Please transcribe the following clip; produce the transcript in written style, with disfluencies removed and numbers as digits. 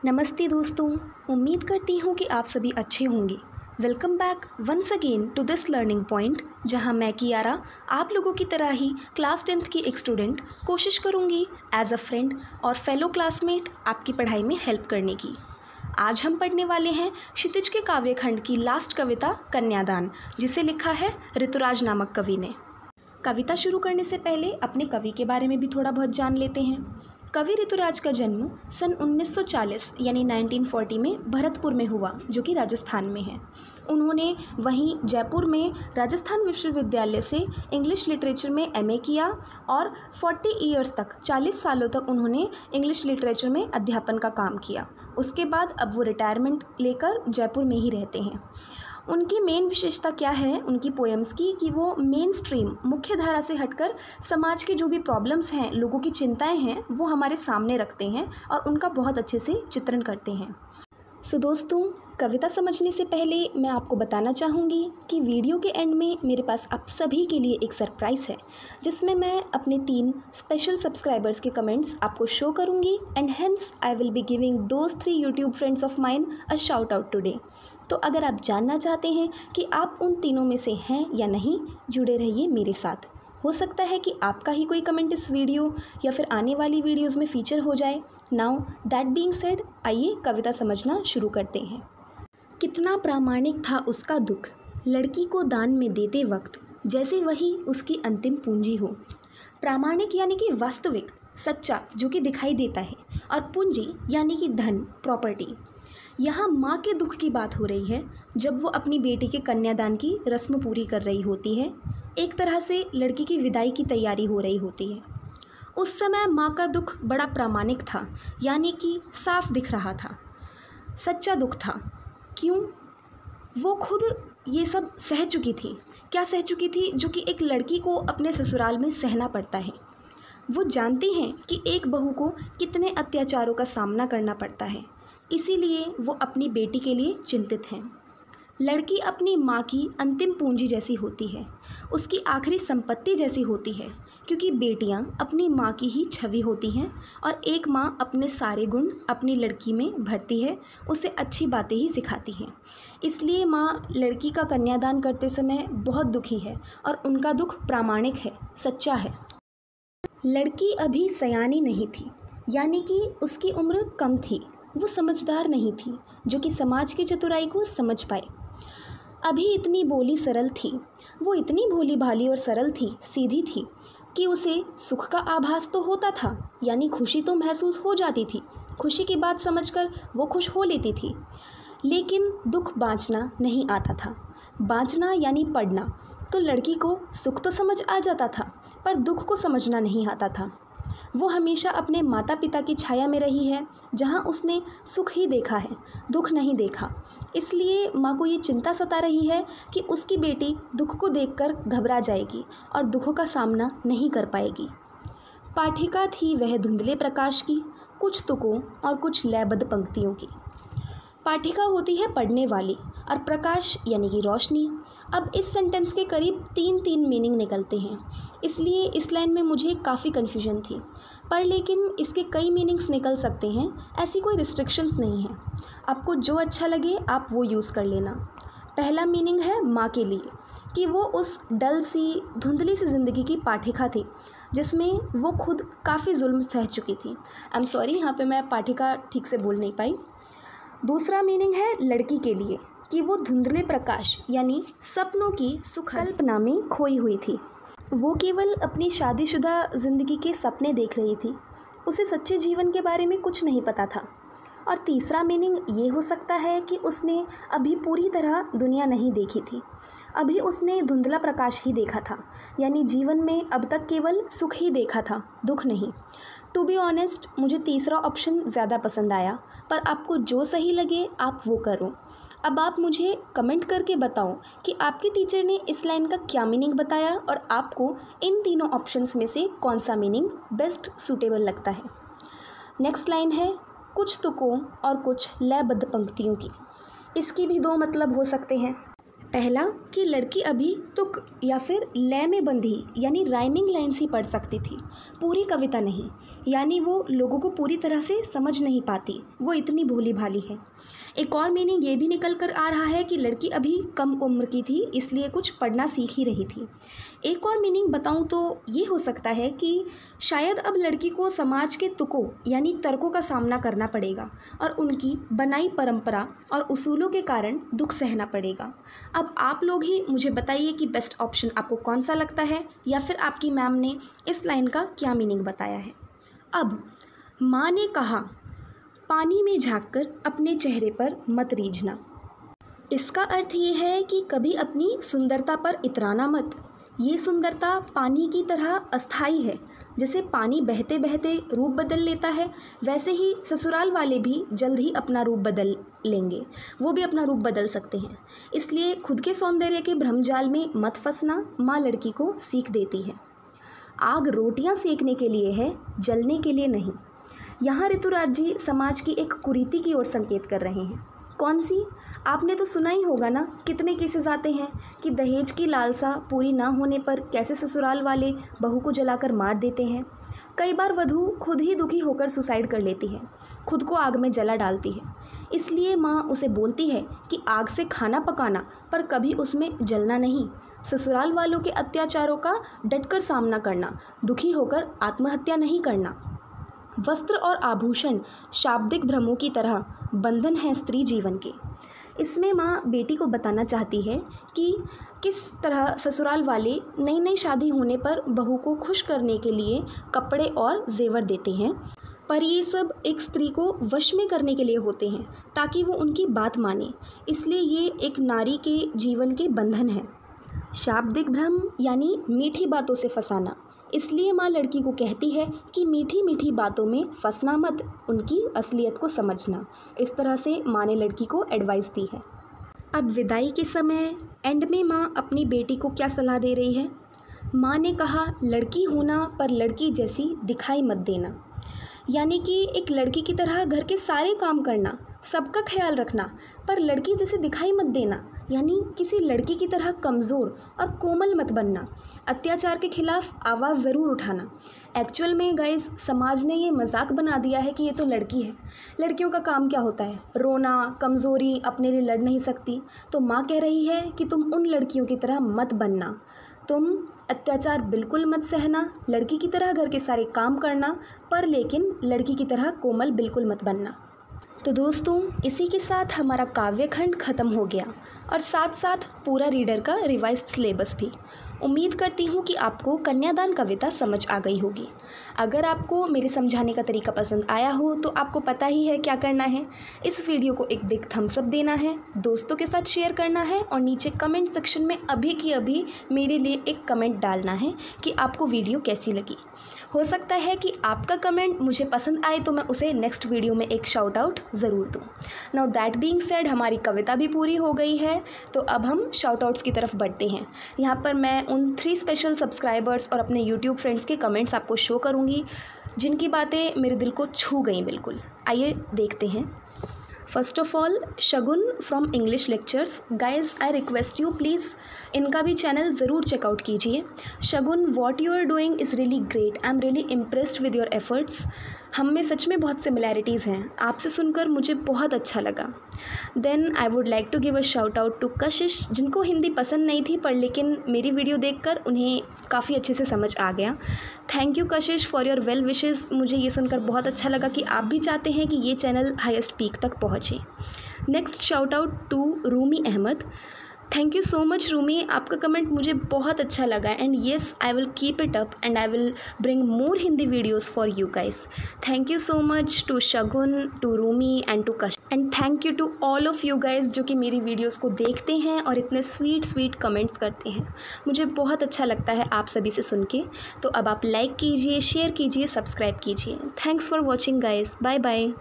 नमस्ते दोस्तों, उम्मीद करती हूँ कि आप सभी अच्छे होंगे। Welcome back once again to this learning point, जहाँ मैं कियारा आप लोगों की तरह ही क्लास 10th की एक स्टूडेंट कोशिश करूँगी एज अ फ्रेंड और फेलो क्लासमेट आपकी पढ़ाई में हेल्प करने की। आज हम पढ़ने वाले हैं क्षितिज के काव्यखंड की लास्ट कविता कन्यादान, जिसे लिखा है ऋतुराज नामक कवि ने। कविता शुरू करने से पहले अपने कवि के बारे में भी थोड़ा बहुत जान लेते हैं। कवि ऋतुराज का जन्म सन 1940 यानी 1940 में भरतपुर में हुआ, जो कि राजस्थान में है। उन्होंने वहीं जयपुर में राजस्थान विश्वविद्यालय से इंग्लिश लिटरेचर में एमए किया और 40 ईयर्स तक 40 सालों तक उन्होंने इंग्लिश लिटरेचर में अध्यापन का काम किया। उसके बाद अब वो रिटायरमेंट लेकर जयपुर में ही रहते हैं। उनकी मेन विशेषता क्या है उनकी पोएम्स की, कि वो मेन स्ट्रीम मुख्य धारा से हटकर समाज के जो भी प्रॉब्लम्स हैं, लोगों की चिंताएं हैं, वो हमारे सामने रखते हैं और उनका बहुत अच्छे से चित्रण करते हैं। सो दोस्तों, कविता समझने से पहले मैं आपको बताना चाहूँगी कि वीडियो के एंड में मेरे पास आप सभी के लिए एक सरप्राइज़ है, जिसमें मैं अपने 3 स्पेशल सब्सक्राइबर्स के कमेंट्स आपको शो करूँगी and hence I will be giving those 3 YouTube friends of mine a shout out today. तो अगर आप जानना चाहते हैं कि आप उन तीनों में से हैं या नहीं, जुड़े रहिए मेरे साथ। हो सकता है कि आपका ही कोई कमेंट इस वीडियो या फिर आने वाली वीडियोज़ में फीचर हो जाए। नाउ दैट बीइंग सेड, आइए कविता समझना शुरू करते हैं। कितना प्रामाणिक था उसका दुख, लड़की को दान में देते वक्त, जैसे वही उसकी अंतिम पूंजी हो। प्रामाणिक यानी कि वास्तविक, सच्चा, जो कि दिखाई देता है, और पूंजी यानी कि धन, प्रॉपर्टी। यहाँ माँ के दुख की बात हो रही है जब वो अपनी बेटी के कन्यादान की रस्म पूरी कर रही होती है। एक तरह से लड़की की विदाई की तैयारी हो रही होती है। उस समय माँ का दुख बड़ा प्रामाणिक था, यानी कि साफ दिख रहा था, सच्चा दुख था। क्यों? वो खुद ये सब सह चुकी थी। क्या सह चुकी थी? जो कि एक लड़की को अपने ससुराल में सहना पड़ता है। वो जानती हैं कि एक बहू को कितने अत्याचारों का सामना करना पड़ता है, इसीलिए वो अपनी बेटी के लिए चिंतित हैं। लड़की अपनी माँ की अंतिम पूंजी जैसी होती है, उसकी आखिरी संपत्ति जैसी होती है, क्योंकि बेटियाँ अपनी माँ की ही छवि होती हैं और एक माँ अपने सारे गुण अपनी लड़की में भरती है, उसे अच्छी बातें ही सिखाती हैं। इसलिए माँ लड़की का कन्यादान करते समय बहुत दुखी है और उनका दुख प्रामाणिक है, सच्चा है। लड़की अभी सयानी नहीं थी, यानी कि उसकी उम्र कम थी, वो समझदार नहीं थी जो कि समाज की चतुराई को समझ पाए। अभी इतनी बोली सरल थी, वो इतनी भोली भाली और सरल थी, सीधी थी कि उसे सुख का आभास तो होता था, यानी खुशी तो महसूस हो जाती थी। खुशी की बात समझकर वो खुश हो लेती थी, लेकिन दुख बाँचना नहीं आता था। बाँचना यानी पढ़ना। तो लड़की को सुख तो समझ आ जाता था, पर दुख को समझना नहीं आता था। वो हमेशा अपने माता पिता की छाया में रही है, जहाँ उसने सुख ही देखा है, दुख नहीं देखा। इसलिए माँ को ये चिंता सता रही है कि उसकी बेटी दुख को देखकर घबरा जाएगी और दुखों का सामना नहीं कर पाएगी। पाठिका थी वह धुंधले प्रकाश की, कुछ तुकों और कुछ लयबद्ध पंक्तियों की। पाठिका होती है पढ़ने वाली और प्रकाश यानी कि रोशनी। अब इस सेंटेंस के करीब 3 मीनिंग निकलते हैं, इसलिए इस लाइन में मुझे काफ़ी कन्फ्यूजन थी, पर लेकिन इसके कई मीनिंग्स निकल सकते हैं, ऐसी कोई रिस्ट्रिक्शंस नहीं है। आपको जो अच्छा लगे आप वो यूज़ कर लेना। पहला मीनिंग है माँ के लिए, कि वो उस डल सी धुंधली सी ज़िंदगी की पाठिका थी जिसमें वो खुद काफ़ी जुल्म सह चुकी थी। आई एम सॉरी, यहाँ पे मैं पाठिका ठीक से बोल नहीं पाई। दूसरा मीनिंग है लड़की के लिए, कि वो धुंधले प्रकाश यानी सपनों की सुकल्पना में खोई हुई थी। वो केवल अपनी शादीशुदा ज़िंदगी के सपने देख रही थी, उसे सच्चे जीवन के बारे में कुछ नहीं पता था। और तीसरा मीनिंग ये हो सकता है कि उसने अभी पूरी तरह दुनिया नहीं देखी थी, अभी उसने धुंधला प्रकाश ही देखा था, यानी जीवन में अब तक केवल सुख ही देखा था, दुख नहीं। टू बी ऑनेस्ट, मुझे तीसरा ऑप्शन ज़्यादा पसंद आया, पर आपको जो सही लगे आप वो करो। अब आप मुझे कमेंट करके बताओ कि आपके टीचर ने इस लाइन का क्या मीनिंग बताया और आपको इन तीनों ऑप्शंस में से कौन सा मीनिंग बेस्ट सूटेबल लगता है। नेक्स्ट लाइन है कुछ तुकों और कुछ लयबद्ध पंक्तियों की। इसकी भी 2 मतलब हो सकते हैं। पहला कि लड़की अभी तुक या फिर लय में बंधी यानी राइमिंग लाइन्स ही पढ़ सकती थी, पूरी कविता नहीं, यानी वो लोगों को पूरी तरह से समझ नहीं पाती, वो इतनी भोली भाली है। एक और मीनिंग ये भी निकल कर आ रहा है कि लड़की अभी कम उम्र की थी, इसलिए कुछ पढ़ना सीख ही रही थी। एक और मीनिंग बताऊं तो ये हो सकता है कि शायद अब लड़की को समाज के तुकों यानी तर्कों का सामना करना पड़ेगा और उनकी बनाई परंपरा और उसूलों के कारण दुख सहना पड़ेगा। अब आप लोग ही मुझे बताइए कि बेस्ट ऑप्शन आपको कौन सा लगता है, या फिर आपकी मैम ने इस लाइन का क्या मीनिंग बताया है। अब माँ ने कहा, पानी में झांककर अपने चेहरे पर मत रीझना। इसका अर्थ ये है कि कभी अपनी सुंदरता पर इतराना मत। ये सुंदरता पानी की तरह अस्थाई है, जैसे पानी बहते बहते रूप बदल लेता है, वैसे ही ससुराल वाले भी जल्द ही अपना रूप बदल लेंगे, वो भी अपना रूप बदल सकते हैं। इसलिए खुद के सौंदर्य के भ्रमजाल में मत फंसना, माँ लड़की को सीख देती है। आग रोटियां सेकने के लिए है, जलने के लिए नहीं। यहाँ ऋतुराज जी समाज की एक कुरीति की ओर संकेत कर रहे हैं। कौन सी? आपने तो सुना ही होगा ना, कितने केसेस आते हैं कि दहेज की लालसा पूरी ना होने पर कैसे ससुराल वाले बहू को जलाकर मार देते हैं। कई बार वधू खुद ही दुखी होकर सुसाइड कर लेती है, खुद को आग में जला डालती है। इसलिए माँ उसे बोलती है कि आग से खाना पकाना पर कभी उसमें जलना नहीं, ससुराल वालों के अत्याचारों का डटकर सामना करना, दुखी होकर आत्महत्या नहीं करना। वस्त्र और आभूषण शाब्दिक भ्रमों की तरह बंधन है स्त्री जीवन के। इसमें माँ बेटी को बताना चाहती है कि किस तरह ससुराल वाले नई नई शादी होने पर बहू को खुश करने के लिए कपड़े और जेवर देते हैं, पर ये सब एक स्त्री को वश में करने के लिए होते हैं ताकि वो उनकी बात माने। इसलिए ये एक नारी के जीवन के बंधन है। शाब्दिक भ्रम यानी मीठी बातों से फंसाना। इसलिए माँ लड़की को कहती है कि मीठी मीठी बातों में फंसना मत, उनकी असलियत को समझना। इस तरह से माँ ने लड़की को एडवाइस दी है। अब विदाई के समय एंड में माँ अपनी बेटी को क्या सलाह दे रही है। माँ ने कहा, लड़की होना पर लड़की जैसी दिखाई मत देना, यानी कि एक लड़की की तरह घर के सारे काम करना, सबका ख्याल रखना, पर लड़की जैसे दिखाई मत देना, यानी किसी लड़की की तरह कमज़ोर और कोमल मत बनना। अत्याचार के खिलाफ आवाज़ ज़रूर उठाना। एक्चुअल में गाइस समाज ने ये मजाक बना दिया है कि ये तो लड़की है, लड़कियों का काम क्या होता है, रोना, कमज़ोरी, अपने लिए लड़ नहीं सकती। तो माँ कह रही है कि तुम उन लड़कियों की तरह मत बनना, तुम अत्याचार बिल्कुल मत सहना, लड़की की तरह घर के सारे काम करना, पर लेकिन लड़की की तरह कोमल बिल्कुल मत बनना। तो दोस्तों, इसी के साथ हमारा काव्यखंड ख़त्म हो गया और साथ साथ पूरा रीडर का रिवाइज्ड सिलेबस भी। उम्मीद करती हूँ कि आपको कन्यादान कविता समझ आ गई होगी। अगर आपको मेरे समझाने का तरीका पसंद आया हो तो आपको पता ही है क्या करना है। इस वीडियो को एक बिग थम्स अप देना है, दोस्तों के साथ शेयर करना है और नीचे कमेंट सेक्शन में अभी की अभी मेरे लिए एक कमेंट डालना है कि आपको वीडियो कैसी लगी। हो सकता है कि आपका कमेंट मुझे पसंद आए तो मैं उसे नेक्स्ट वीडियो में एक शाउट आउट ज़रूर दूँ। नाउ दैट बीइंग सेड, हमारी कविता भी पूरी हो गई है, तो अब हम शाउट आउट्स की तरफ बढ़ते हैं। यहाँ पर मैं उन 3 स्पेशल सब्सक्राइबर्स और अपने यूट्यूब फ्रेंड्स के कमेंट्स आपको शो करूँगी जिनकी बातें मेरे दिल को छू गई बिल्कुल। आइए देखते हैं। First of all, Shagun from English lectures. Guys, I request you please इनका भी चैनल ज़रूर चेकआउट कीजिए। Shagun, what you are doing is really great, I am really impressed with your efforts. हम में सच में बहुत सिमिलैरिटीज़ हैं, आपसे सुनकर मुझे बहुत अच्छा लगा। Then I would like to give a shout out to Kashish, जिनको हिंदी पसंद नहीं थी पर लेकिन मेरी वीडियो देखकर उन्हें काफ़ी अच्छे से समझ आ गया। Thank you Kashish for your well wishes. मुझे ये सुनकर बहुत अच्छा लगा कि आप भी चाहते हैं कि ये चैनल हाईएस्ट पीक तक पहुँचे। Next shout out to Rumi Ahmad. Thank you so much Rumi, आपका कमेंट मुझे बहुत अच्छा लगा and yes, I will keep it up and I will bring more Hindi videos for you guys. Thank you so much to Shagun, to Rumi and to Kash, and thank you to all of you guys जो कि मेरी videos को देखते हैं और इतने sweet comments करते हैं। मुझे बहुत अच्छा लगता है आप सभी से सुन के। तो अब आप लाइक कीजिए, शेयर कीजिए, सब्सक्राइब कीजिए। Thanks for watching guys, bye bye.